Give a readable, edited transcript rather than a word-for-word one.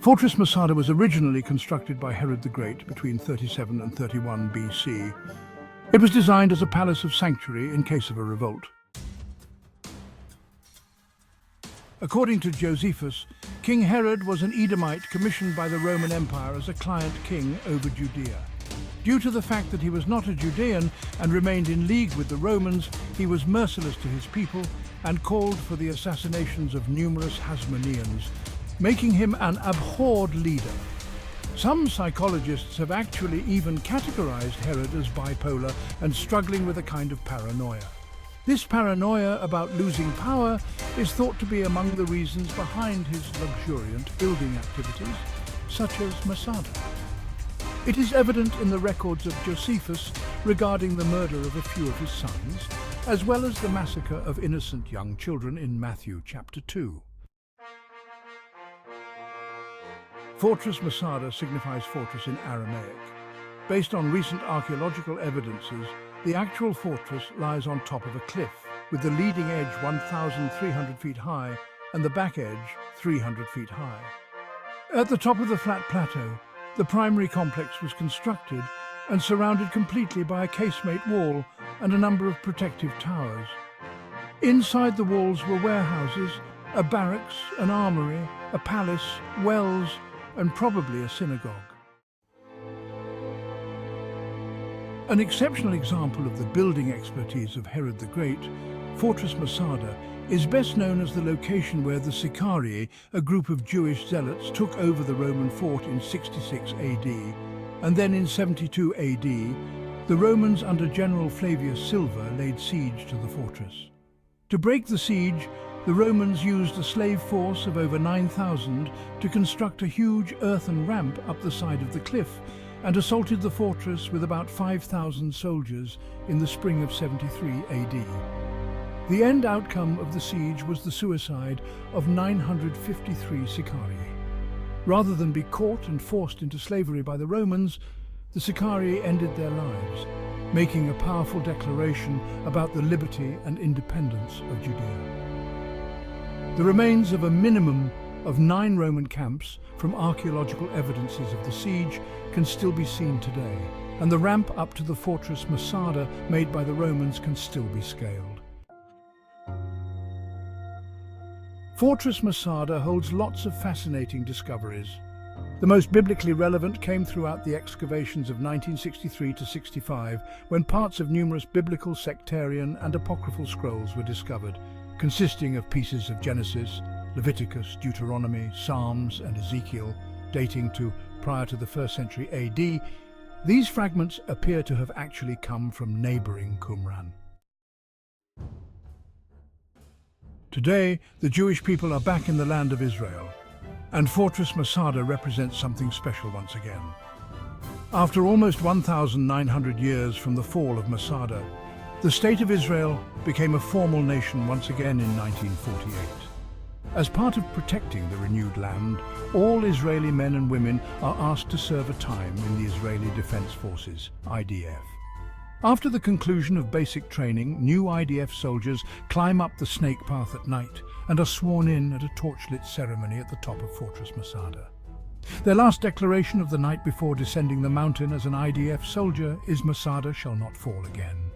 Fortress Masada was originally constructed by Herod the Great between 37 and 31 BC. It was designed as a palace of sanctuary in case of a revolt. According to Josephus, King Herod was an Edomite commissioned by the Roman Empire as a client king over Judea. Due to the fact that he was not a Judean and remained in league with the Romans, he was merciless to his people and called for the assassinations of numerous Hasmoneans, making him an abhorred leader. Some psychologists have actually even categorized Herod as bipolar and struggling with a kind of paranoia. This paranoia about losing power is thought to be among the reasons behind his luxuriant building activities, such as Masada. It is evident in the records of Josephus regarding the murder of a few of his sons, as well as the massacre of innocent young children in Matthew chapter 2. Fortress Masada signifies fortress in Aramaic. Based on recent archaeological evidences, the actual fortress lies on top of a cliff, with the leading edge 1,300 feet high and the back edge 300 feet high. At the top of the flat plateau, the primary complex was constructed and surrounded completely by a casemate wall and a number of protective towers. Inside the walls were warehouses, a barracks, an armory, a palace, wells, and probably a synagogue. An exceptional example of the building expertise of Herod the Great, Fortress Masada is best known as the location where the Sicarii, a group of Jewish zealots, took over the Roman fort in 66 AD, and then in 72 AD, the Romans under General Flavius Silva laid siege to the fortress. To break the siege, the Romans used a slave force of over 9,000 to construct a huge earthen ramp up the side of the cliff and assaulted the fortress with about 5,000 soldiers in the spring of 73 AD. The end outcome of the siege was the suicide of 953 Sicarii. Rather than be caught and forced into slavery by the Romans, the Sicarii ended their lives, making a powerful declaration about the liberty and independence of Judea. The remains of a minimum of 9 Roman camps from archaeological evidences of the siege can still be seen today, and the ramp up to the fortress Masada made by the Romans can still be scaled. Fortress Masada holds lots of fascinating discoveries. The most biblically relevant came throughout the excavations of 1963 to 65, when parts of numerous biblical, sectarian and apocryphal scrolls were discovered, consisting of pieces of Genesis, Leviticus, Deuteronomy, Psalms and Ezekiel, dating to prior to the 1st century AD. These fragments appear to have actually come from neighboring Qumran. Today, the Jewish people are back in the land of Israel, and Fortress Masada represents something special once again. After almost 1,900 years from the fall of Masada, the State of Israel became a formal nation once again in 1948. As part of protecting the renewed land, all Israeli men and women are asked to serve a time in the Israeli Defense Forces, IDF. After the conclusion of basic training, new IDF soldiers climb up the snake path at night and are sworn in at a torchlit ceremony at the top of Fortress Masada. Their last declaration of the night before descending the mountain as an IDF soldier is "Masada shall not fall again."